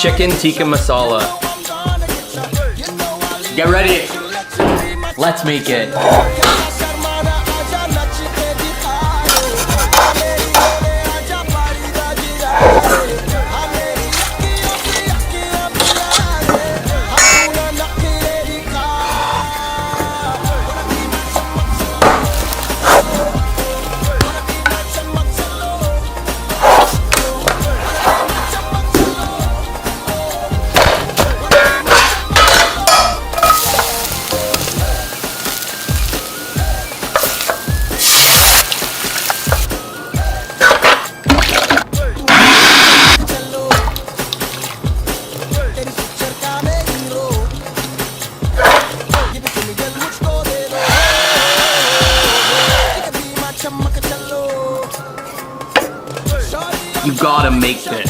chicken tikka masala. Get ready. Let's make it. You gotta make this.